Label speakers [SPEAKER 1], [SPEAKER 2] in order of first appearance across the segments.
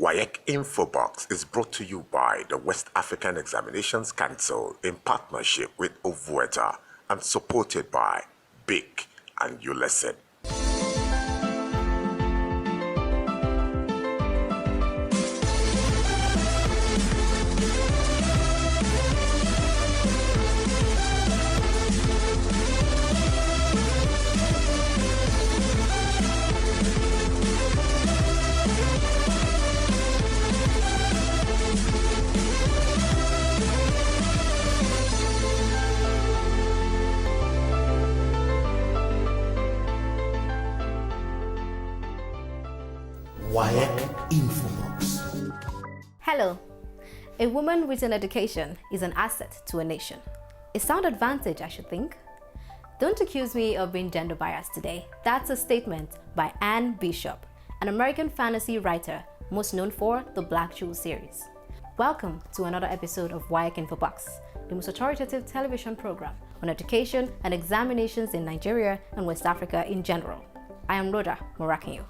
[SPEAKER 1] WAEC INFOBOX is brought to you by the West African Examinations Council in partnership with Ovueta and supported by BIC and ULESSON.
[SPEAKER 2] WAEC INFOBOX.
[SPEAKER 3] Hello. A woman with an education is an asset to a nation. A sound advantage, I should think. Don't accuse me of being gender biased today. That's a statement by Anne Bishop, an American fantasy writer most known for the Black Jewel series. Welcome to another episode of WAEC INFOBOX, the most authoritative television program on education and examinations in Nigeria and West Africa in general. I am Rhoda Morakinyo.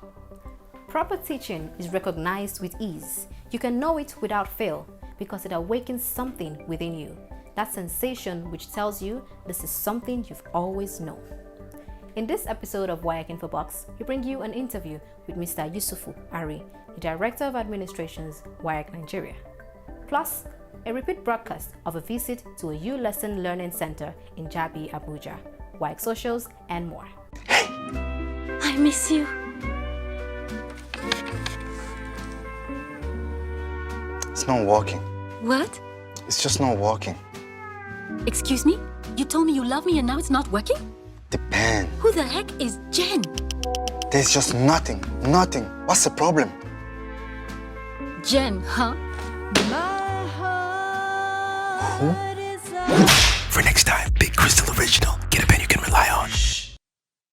[SPEAKER 3] Proper teaching is recognized with ease. You can know it without fail because it awakens something within you. That sensation which tells you this is something you've always known. In this episode of WAEC INFOBOX, we bring you an interview with Mr. Yusufu Ari, the Director of Administration's WAEC Nigeria. Plus, a repeat broadcast of a visit to a ULESSON Learning Center in Jabi, Abuja, WAEC socials, and more.
[SPEAKER 4] Hey! I miss you.
[SPEAKER 5] It's not working.
[SPEAKER 4] What?
[SPEAKER 5] It's just not working.
[SPEAKER 4] Excuse me? You told me you love me and now it's not working?
[SPEAKER 5] The pen.
[SPEAKER 4] Who the heck is Jen?
[SPEAKER 5] There's just nothing. What's the problem?
[SPEAKER 4] Jen, huh?
[SPEAKER 5] Who?
[SPEAKER 2] For next time, Big Crystal Original. Get a pen you can rely on.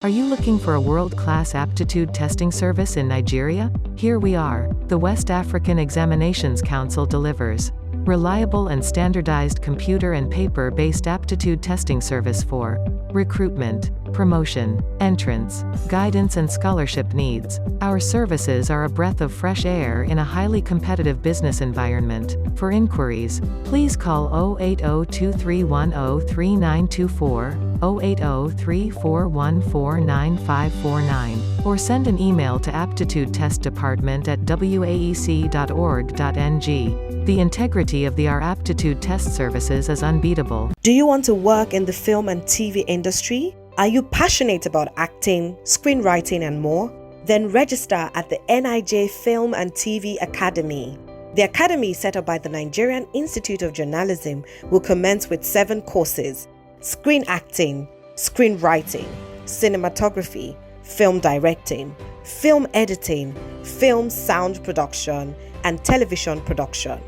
[SPEAKER 6] Are you looking for a world-class aptitude testing service in Nigeria? Here we are. The West African Examinations Council delivers reliable and standardized computer and paper-based aptitude testing service for recruitment, promotion, entrance, guidance and scholarship needs. Our services are a breath of fresh air in a highly competitive business environment. For inquiries, please call 080-2310-3924, 080-3414-9549, or send an email to aptitudetestdepartment@waec.org.ng. The integrity of our aptitude test services is unbeatable.
[SPEAKER 7] Do you want to work in the film and TV industry? Are you passionate about acting, screenwriting, and more? Then register at the NIJ Film and TV Academy. The academy, set up by the Nigerian Institute of Journalism, will commence with 7 courses: screen acting, screenwriting, cinematography, film directing, film editing, film sound production, and television production.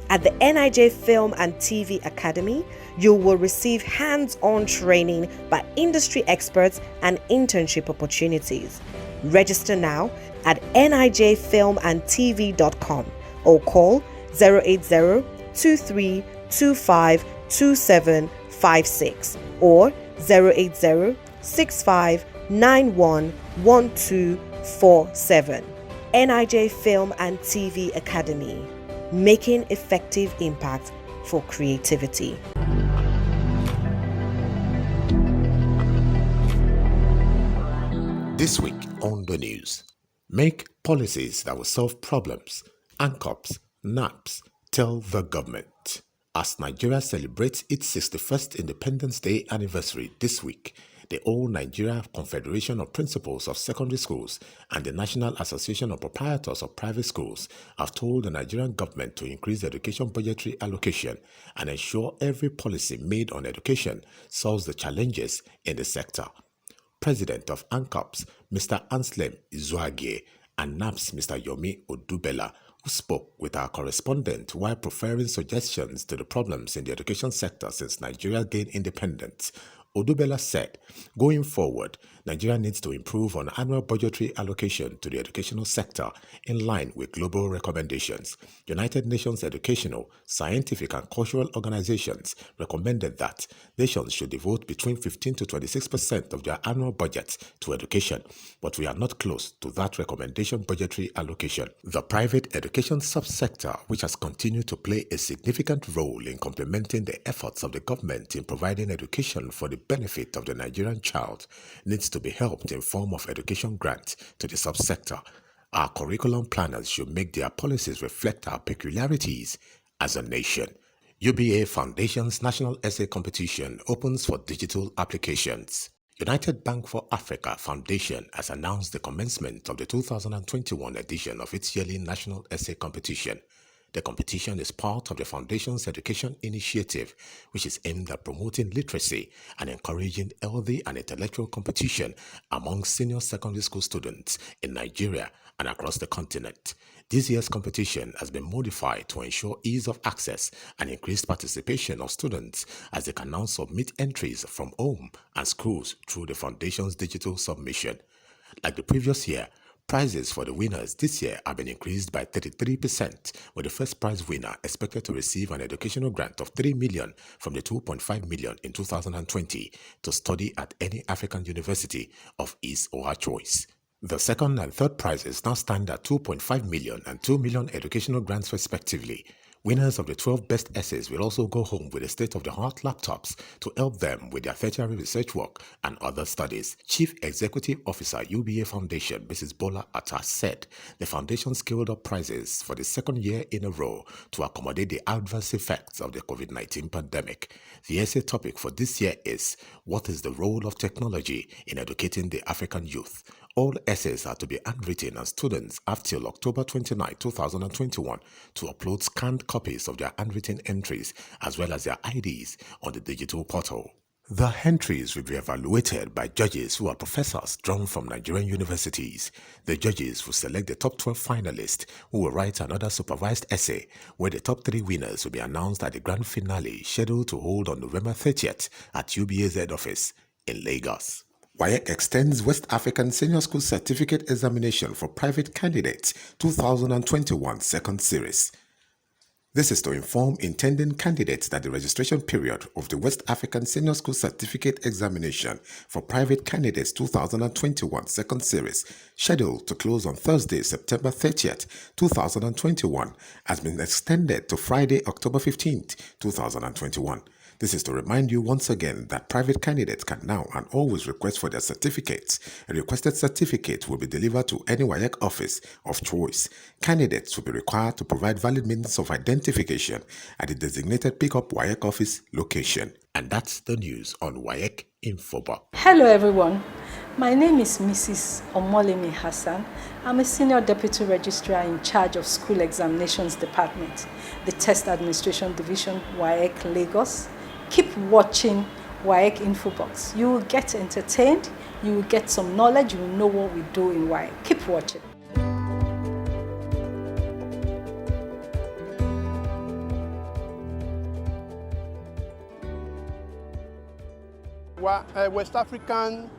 [SPEAKER 7] At the NIJ Film and TV Academy, you will receive hands-on training by industry experts and internship opportunities. Register now at nijfilmandtv.com or call 080-2325-2756 or 080-6591-1247. NIJ Film and TV Academy, making effective impact for creativity.
[SPEAKER 1] This week on the news, make policies that will solve problems. ANCOPS, NAPS tell the government. As Nigeria celebrates its 61st Independence Day anniversary this week, the All Nigeria Confederation of Principals of Secondary Schools and the National Association of Proprietors of Private Schools have told the Nigerian government to increase the education budgetary allocation and ensure every policy made on education solves the challenges in the sector. President of ANCOPS, Mr. Anslem Izuagie, and NAPS, Mr. Yomi Odubela, who spoke with our correspondent while preferring suggestions to the problems in the education sector since Nigeria gained independence. Odubela said, going forward, Nigeria needs to improve on annual budgetary allocation to the educational sector in line with global recommendations. United Nations educational, scientific and cultural organizations recommended that nations should devote between 15 to 26% of their annual budgets to education, but we are not close to that recommendation budgetary allocation. The private education subsector, which has continued to play a significant role in complementing the efforts of the government in providing education for the benefit of the Nigerian child, needs to be helped in form of education grants to the subsector. Our curriculum planners should make their policies reflect our peculiarities as a nation. UBA Foundation's National Essay Competition opens for digital applications. United Bank for Africa Foundation has announced the commencement of the 2021 edition of its yearly National Essay Competition. The competition is part of the Foundation's education initiative, which is aimed at promoting literacy and encouraging healthy and intellectual competition among senior secondary school students in Nigeria and across the continent. This year's competition has been modified to ensure ease of access and increased participation of students, as they can now submit entries from home and schools through the Foundation's digital submission. Like the previous year, prizes for the winners this year have been increased by 33%, with the first prize winner expected to receive an educational grant of 3 million from the 2.5 million in 2020 to study at any African university of his or her choice. The second and third prizes now stand at 2.5 million and 2 million educational grants respectively. Winners of the 12 best essays will also go home with a state-of-the-art laptops to help them with their tertiary research work and other studies. Chief Executive Officer UBA Foundation, Mrs. Bola Atta, said the foundation scaled up prizes for the second year in a row to accommodate the adverse effects of the COVID-19 pandemic. The essay topic for this year is, "What is the role of technology in educating the African youth?" All essays are to be handwritten, and students have till October 29, 2021 to upload scanned copies of their handwritten entries as well as their IDs on the digital portal. The entries will be evaluated by judges who are professors drawn from Nigerian universities. The judges will select the top 12 finalists who will write another supervised essay, where the top 3 winners will be announced at the grand finale scheduled to hold on November 30th at UBA's head office in Lagos. WAEC extends West African Senior School Certificate Examination for Private Candidates 2021 Second Series. This is to inform intending candidates that the registration period of the West African Senior School Certificate Examination for Private Candidates 2021 Second Series, scheduled to close on Thursday, September 30th, 2021, has been extended to Friday, October 15th, 2021. This is to remind you once again that private candidates can now and always request for their certificates. A requested certificate will be delivered to any WAEC office of choice. Candidates will be required to provide valid means of identification at the designated pickup WAEC office location. And that's the news on WAEC INFOBOX.
[SPEAKER 8] Hello everyone, my name is Mrs. Omolemi Hassan. I'm a Senior Deputy Registrar in charge of School Examinations Department, the Test Administration Division, WAEC Lagos. Keep watching WAEC INFOBOX. You will get entertained, you will get some knowledge, you will know what we do in WAEC. Keep watching.
[SPEAKER 9] West African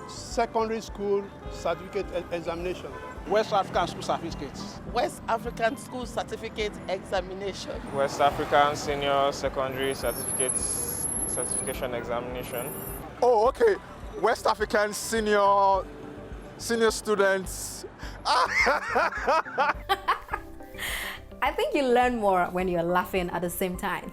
[SPEAKER 9] Secondary School Certificate Examination.
[SPEAKER 10] West African School Certificates.
[SPEAKER 11] West African School Certificate Examination.
[SPEAKER 12] West African Senior Secondary Certification Examination.
[SPEAKER 10] Oh, okay. West African Senior Students.
[SPEAKER 3] I think you learn more when you're laughing at the same time.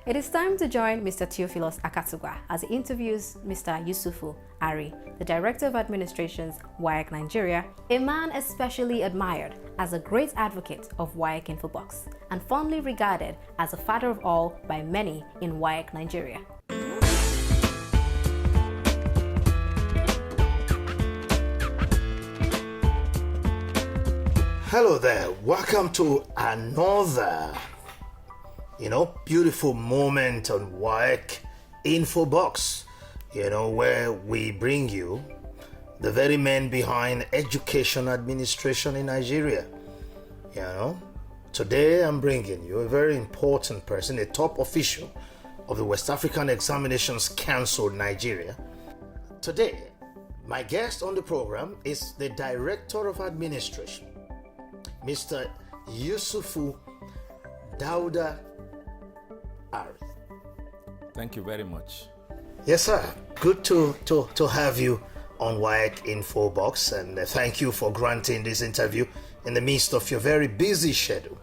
[SPEAKER 3] It is time to join Mr. Theophilus Akatugwa as he interviews Mr. Yusufu Ari, the Director of Administration's WAEC Nigeria, a man especially admired as a great advocate of WAEC INFOBOX and fondly regarded as a father of all by many in WAEC Nigeria.
[SPEAKER 13] Hello there, welcome to another beautiful moment on WAEC INFOBOX, where we bring you the very men behind education administration in Nigeria. Today I'm bringing you a very important person, a top official of the West African Examinations Council Nigeria, Today, my guest on the program is the Director of Administration, Mr. Yusufu Dauda Ari.
[SPEAKER 14] Thank you very much.
[SPEAKER 13] Yes, sir. Good to have you on WAEC InfoBox, and thank you for granting this interview in the midst of your very busy schedule.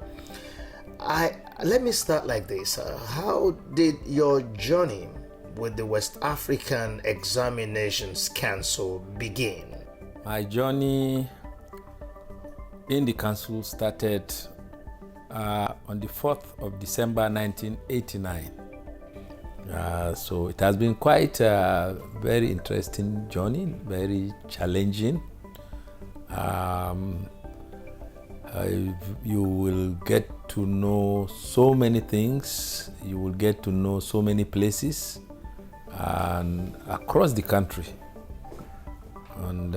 [SPEAKER 13] Let me start like this. How did your journey with the West African Examinations Council begin?
[SPEAKER 14] My journey in the council started on the 4th of December 1989. So it has been quite a very interesting journey, very challenging. You will get to know so many things, you will get to know so many places and across the country. And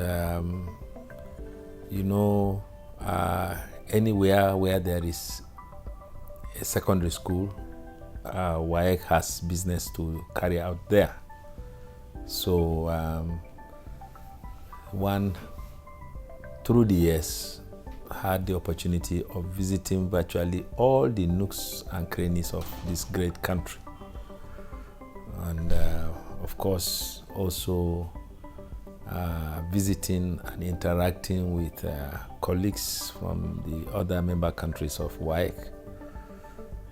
[SPEAKER 14] anywhere where there is a secondary school, WAEC has business to carry out there. So one, through the years, had the opportunity of visiting virtually all the nooks and crannies of this great country. And of course, also visiting and interacting with colleagues from the other member countries of WAEC.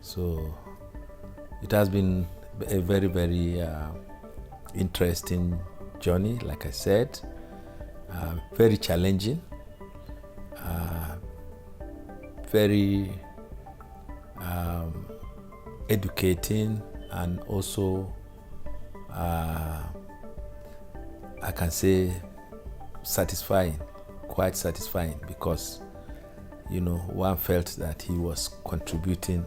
[SPEAKER 14] So it has been a very, very interesting journey, like I said, very challenging, very educating, and also I can say satisfying, quite satisfying, because one felt that he was contributing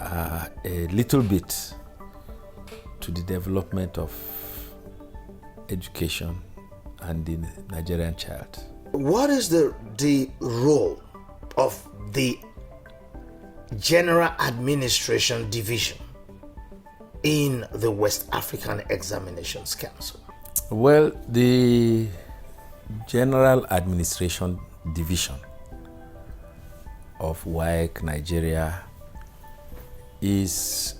[SPEAKER 14] a little bit to the development of education and the Nigerian child.
[SPEAKER 13] What is the role of the General Administration Division in the West African Examinations Council?
[SPEAKER 14] Well, the General Administration Division of WAEC Nigeria is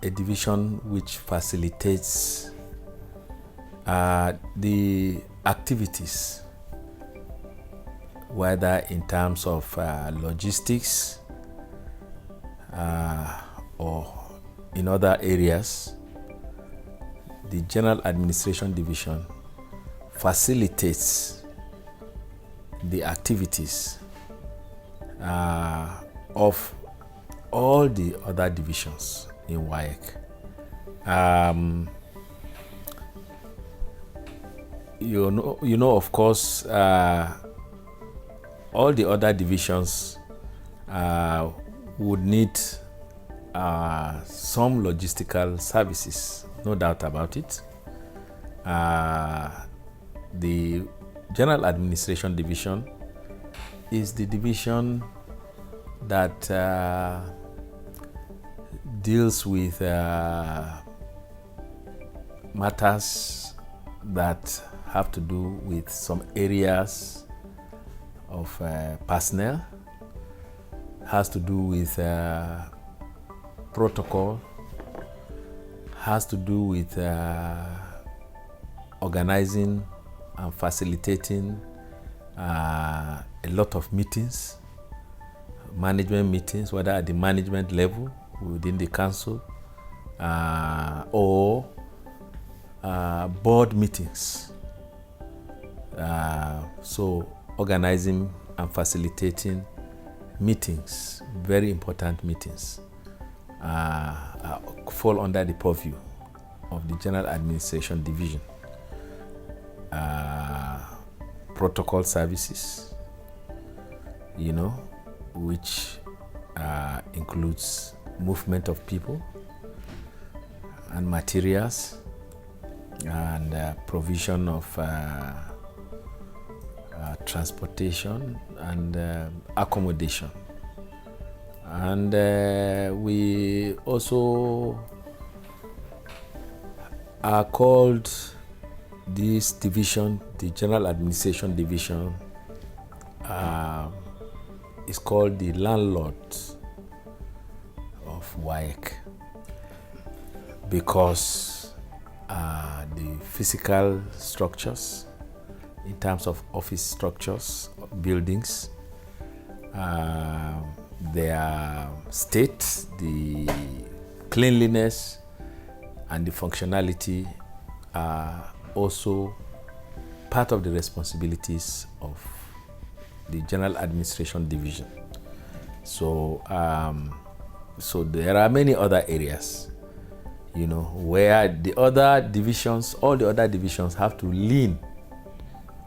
[SPEAKER 14] a division which facilitates the activities, whether in terms of logistics or in other areas. The General Administration Division facilitates the activities of all the other divisions in WAEC. Of course, all the other divisions would need some logistical services, no doubt about it. The General Administration Division is the division that deals with matters that have to do with some areas of personnel, has to do with protocol, has to do with organizing and facilitating a lot of meetings, management meetings, whether at the management level within the council or board meetings. So organizing and facilitating meetings, very important meetings, fall under the purview of the General Administration Division. Protocol services, which includes movement of people and materials, and provision of transportation and accommodation. And we also are called this division, the General Administration Division, is called the landlord of WAEC because the physical structures, in terms of office structures, buildings, their state, the cleanliness, and the functionality are also part of the responsibilities of the General Administration Division. So, so there are many other areas, you know, where the other divisions, all the other divisions have to lean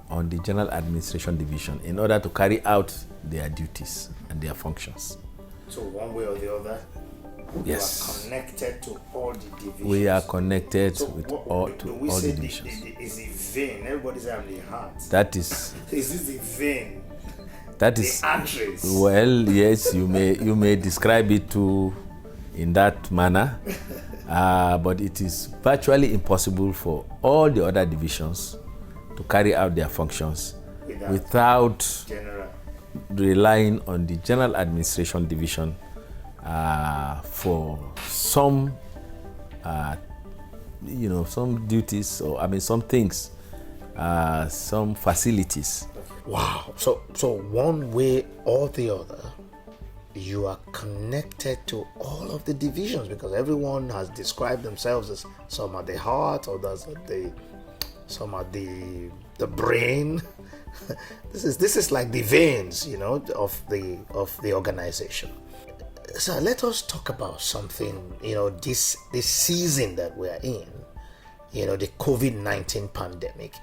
[SPEAKER 14] on the General Administration Division in order to carry out their duties and their functions.
[SPEAKER 13] So one way or the other,
[SPEAKER 14] yes,
[SPEAKER 13] you are connected to all the divisions.
[SPEAKER 14] We are connected
[SPEAKER 13] so
[SPEAKER 14] with
[SPEAKER 13] all
[SPEAKER 14] the divisions.
[SPEAKER 13] Is the vein? Everybody say I'm the heart.
[SPEAKER 14] That is.
[SPEAKER 13] Is this the vein?
[SPEAKER 14] That is.
[SPEAKER 13] The arteries.
[SPEAKER 14] Well, yes, you may describe it too in that manner, but it is virtually impossible for all the other divisions to carry out their functions without relying on the General Administration Division for some, you know, some duties, or I mean, some things, some facilities.
[SPEAKER 13] Wow. So one way or the other, you are connected to all of the divisions because everyone has described themselves as some are the heart, others are some are the brain. This is like the veins, you know, of the organization. So let us talk about something, you know, this season that we are in, you know, the COVID-19 pandemic.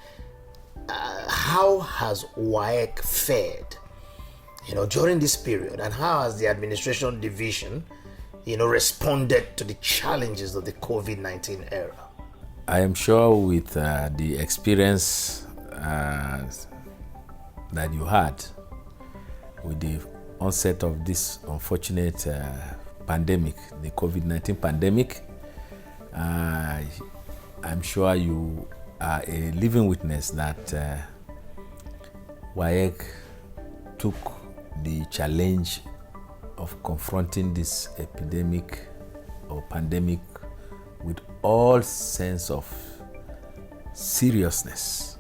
[SPEAKER 13] How has WAEC fared, you know, during this period, and how has the administration division, you know, responded to the challenges of the COVID-19 era?
[SPEAKER 14] I am sure with the experience that you had with the onset of this unfortunate pandemic, the COVID-19 pandemic, I'm sure you are a living witness that WAEC took the challenge of confronting this epidemic or pandemic with all sense of seriousness.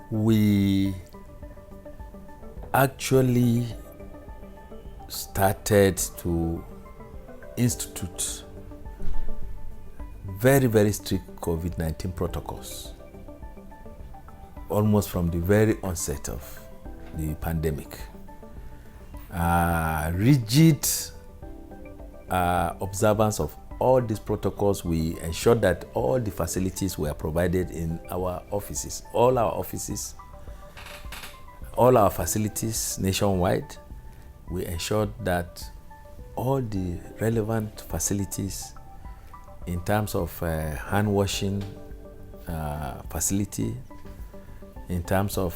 [SPEAKER 14] We actually started to institute very, very strict COVID-19 protocols almost from the very onset of the pandemic. Rigid observance of all these protocols. We ensured that all the facilities were provided in our offices, all our facilities nationwide. We ensured that all the relevant facilities in terms of hand washing facility, in terms of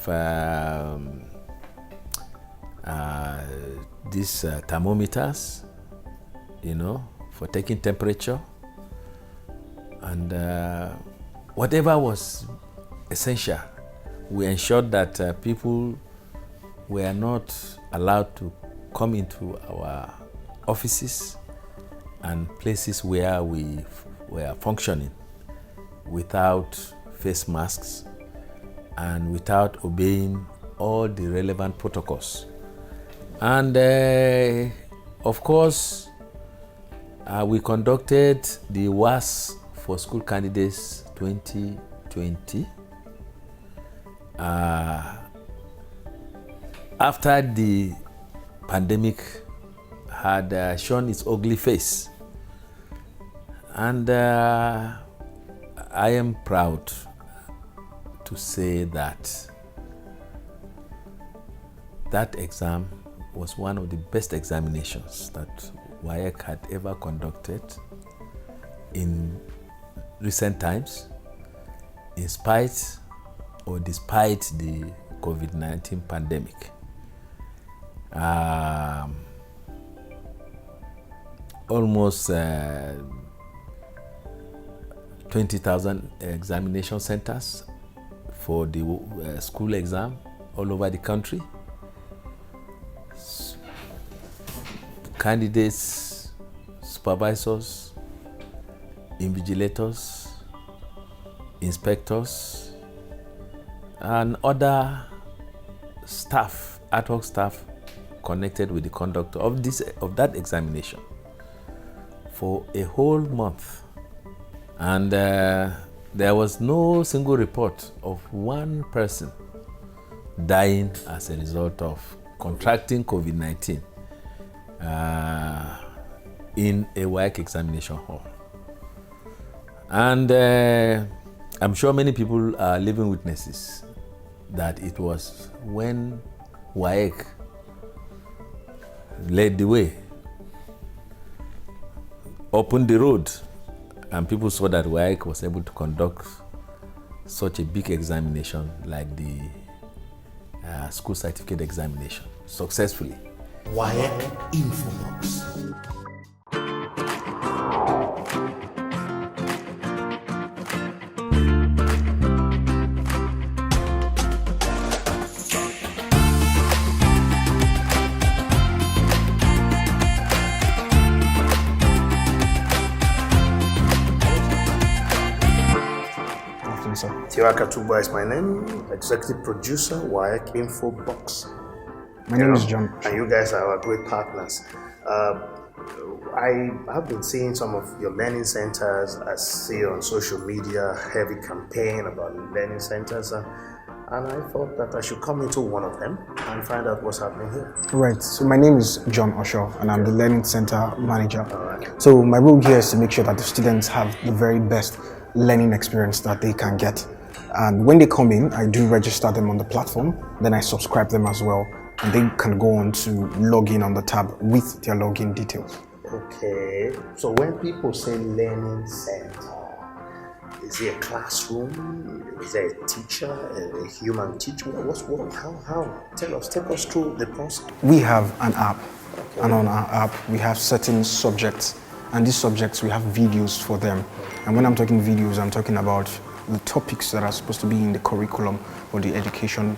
[SPEAKER 14] these thermometers, you know, for taking temperature, and whatever was essential, we ensured that people were not allowed to come into our offices and places where we were functioning without face masks and without obeying all the relevant protocols. And of course, we conducted the WAEC for School Candidates 2020. After the pandemic had shown its ugly face. And I am proud to say that that exam was one of the best examinations that WAEC had ever conducted in recent times, in spite or despite the COVID-19 pandemic. Almost 20,000 examination centers for the school exam all over the country. Candidates, supervisors, invigilators, inspectors, and other staff, ad hoc staff connected with the conduct of that examination for a whole month. And there was no single report of one person dying as a result of contracting COVID-19 in a WAEC examination hall. And I'm sure many people are living witnesses that it was when WAEC led the way, opened the road, and people saw that WAEC was able to conduct such a big examination like the school certificate examination successfully.
[SPEAKER 1] WAEC INFOBOX.
[SPEAKER 13] Tiwaka Tuba is my name, executive producer, WAEC INFOBOX.
[SPEAKER 15] My name is John.
[SPEAKER 13] And you guys are our great partners. I have been seeing some of your learning centers. I see on social media heavy campaign about learning centers, and I thought that I should come into one of them and find out what's happening here.
[SPEAKER 15] Right. So my name is John Osho, and I'm the learning center manager. So my role here is to make sure that the students have the very best learning experience that they can get. And when they come in, I do register them on the platform, then I subscribe them as well, and they can go on to log in on the tab with their login details.
[SPEAKER 13] Okay, so when people say learning center, is it a classroom? Is there a teacher, a human teacher? How? Take us through the process.
[SPEAKER 15] We have an app, and on our app we have certain subjects, and these subjects we have videos for them. And when I'm talking videos, I'm talking about the topics that are supposed to be in the curriculum for the education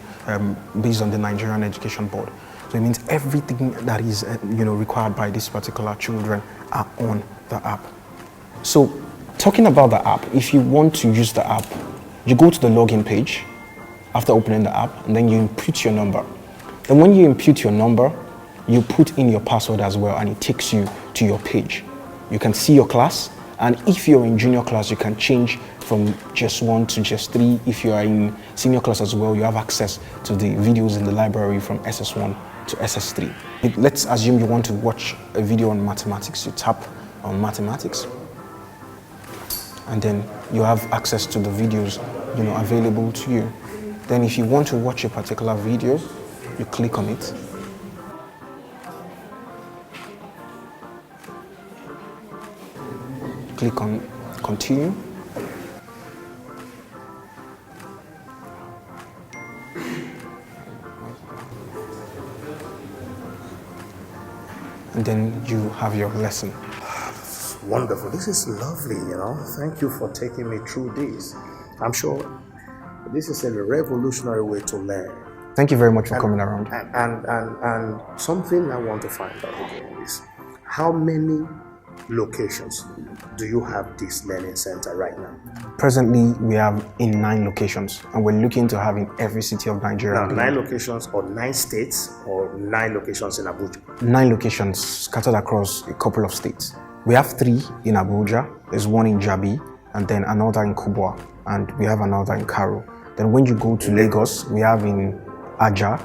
[SPEAKER 15] based on the Nigerian Education Board. So it means everything that is required by these particular children are on the app. So talking about the app, if you want to use the app, you go to the login page after opening the app, and then you input your number. Then when you input your number, you put in your password as well, and it takes you to your page. You can see your class, and if you're in junior class, you can change from just 1 to just 3. If you are in senior class as well, you have access to the videos in the library from SS1 to SS3. Let's assume you want to watch a video on mathematics. You tap on mathematics, and then you have access to the videos available to you. Then if you want to watch a particular video, you click on it. Click on continue. And then you have your lesson.
[SPEAKER 13] Wonderful. This is lovely, Thank you for taking me through this. I'm sure this is a revolutionary way to learn.
[SPEAKER 15] Thank you very much for coming around.
[SPEAKER 13] And something I want to find out again is, how many locations do you have this learning center right now?
[SPEAKER 15] Presently, we have in 9 locations, and we're looking to have in every city of Nigeria.
[SPEAKER 13] Now, 9 locations or 9 states, or 9 locations in Abuja?
[SPEAKER 15] 9 locations scattered across a couple of states. We have 3 in Abuja, there's 1 in Jabi, and then another in Kubwa, and we have another in Karo. Then when you go to Lagos, we have in Aja,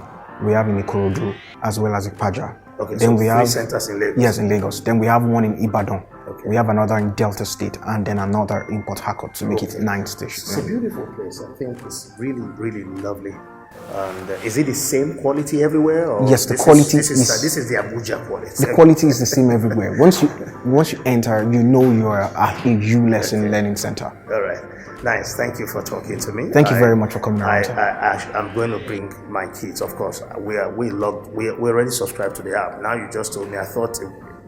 [SPEAKER 15] we have in Ikorodu, as well as Ipaja.
[SPEAKER 13] Okay,
[SPEAKER 15] then
[SPEAKER 13] so
[SPEAKER 15] we
[SPEAKER 13] 3
[SPEAKER 15] have
[SPEAKER 13] centers in Lagos?
[SPEAKER 15] Yes, in Lagos. Then we have 1 in Ibadan.
[SPEAKER 13] Okay.
[SPEAKER 15] We have another in Delta State, and then another in Port Harcourt to make it 9 stations.
[SPEAKER 13] It's a beautiful place. I think it's really, really lovely. And is it the same quality everywhere? Or
[SPEAKER 15] yes, the quality
[SPEAKER 13] this is the Abuja quality.
[SPEAKER 15] The quality is the same everywhere. Once you enter, you know you are at a U-Lesson Learning Center.
[SPEAKER 13] All right. Nice. Thank you for talking to me.
[SPEAKER 15] Thank you very much for coming around.
[SPEAKER 13] I'm going to bring my kids, of course. We already subscribed to the app. Now you just told me. I thought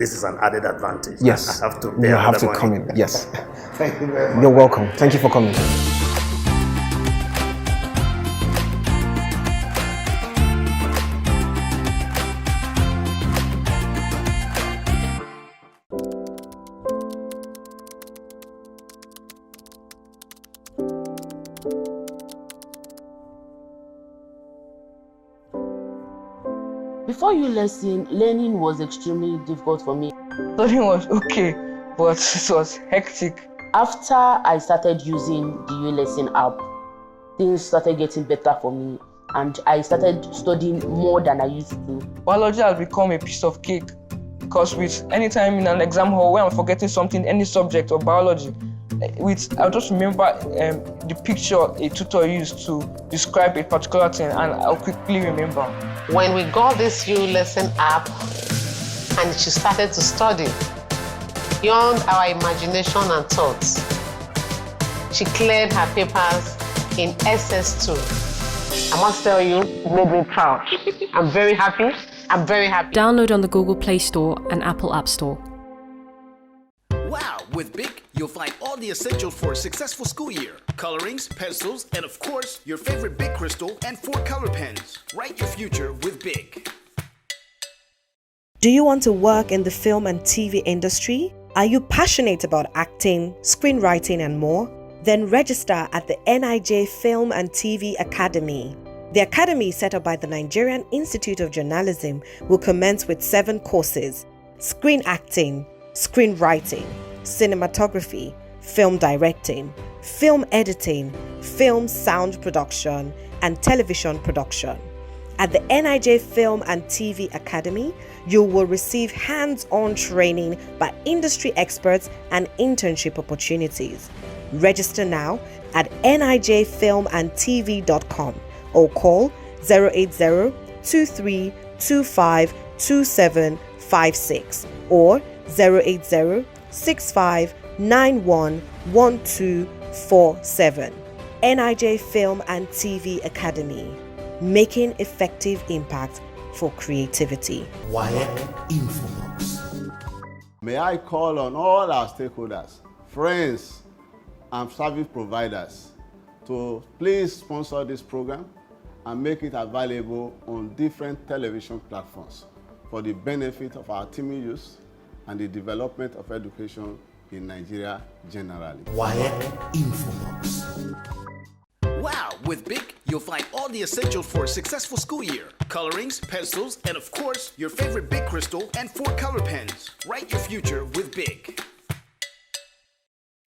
[SPEAKER 13] this is an added advantage.
[SPEAKER 15] Yes.
[SPEAKER 13] I have to
[SPEAKER 15] You
[SPEAKER 13] pay
[SPEAKER 15] have to
[SPEAKER 13] money.
[SPEAKER 15] come in. Yes.
[SPEAKER 13] Thank you very much.
[SPEAKER 15] You're welcome. Thank you for coming.
[SPEAKER 16] Before lesson, learning was extremely difficult for me.
[SPEAKER 17] Studying was okay, but it was hectic.
[SPEAKER 16] After I started using the lesson app, things started getting better for me, and I started studying more than I used to.
[SPEAKER 17] Biology has become a piece of cake, because with any time in an exam hall where I'm forgetting something, any subject of biology, I'll just remember the picture a tutor used to describe a particular thing, and I'll quickly remember.
[SPEAKER 11] When we got this lesson app and she started to study, beyond our imagination and thoughts, she cleared her papers in SS2. I must tell you, it made me proud. I'm very happy. I'm very happy.
[SPEAKER 18] Download on the Google Play Store and Apple App Store.
[SPEAKER 2] Wow, with BIC, you'll find all the essentials for a successful school year. Colorings, pencils, and of course, your favorite BIC crystal and 4 color pens. Write your future with BIC.
[SPEAKER 7] Do you want to work in the film and TV industry? Are you passionate about acting, screenwriting, and more? Then register at the NIJ Film and TV Academy. The academy, set up by the Nigerian Institute of Journalism, will commence with 7 courses: screen acting, screenwriting, cinematography, film directing, film editing, film sound production, and television production. At the NIJ Film and TV Academy, you will receive hands-on training by industry experts and internship opportunities. Register now at nijfilmandtv.com or call 080-2325-2756 or 080-6591-1247. NIJ Film and TV Academy, making effective impact for creativity.
[SPEAKER 1] WAEC INFOBOX.
[SPEAKER 9] May I call on all our stakeholders, friends, and service providers to please sponsor this program and make it available on different television platforms for the benefit of our teaming youth and the development of education in Nigeria generally.
[SPEAKER 1] WAEC INFOBOX.
[SPEAKER 2] Wow, with BIC, you'll find all the essentials for a successful school year. Colorings, pencils, and of course, your favorite BIC crystal and 4 color pens. Write your future with BIC.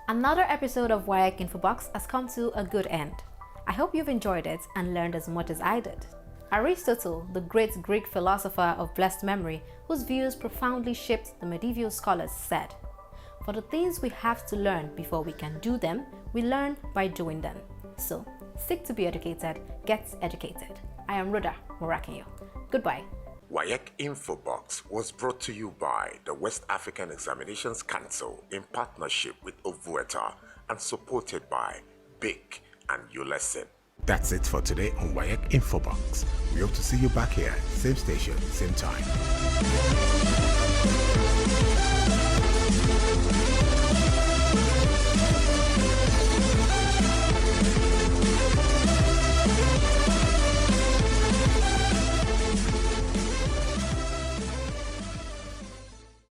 [SPEAKER 3] Another episode of WAEC INFOBOX has come to a good end. I hope you've enjoyed it and learned as much as I did. Aristotle, the great Greek philosopher of blessed memory, whose views profoundly shaped the medieval scholars, said, "For the things we have to learn before we can do them, we learn by doing them." So, seek to be educated, get educated. I am Rhoda Morakinyo. Goodbye.
[SPEAKER 1] WAEC INFOBOX was brought to you by the West African Examinations Council in partnership with Ovueta and supported by BIC and ULESSON. That's it for today on WAEC INFOBOX. We hope to see you back here, same station, same time.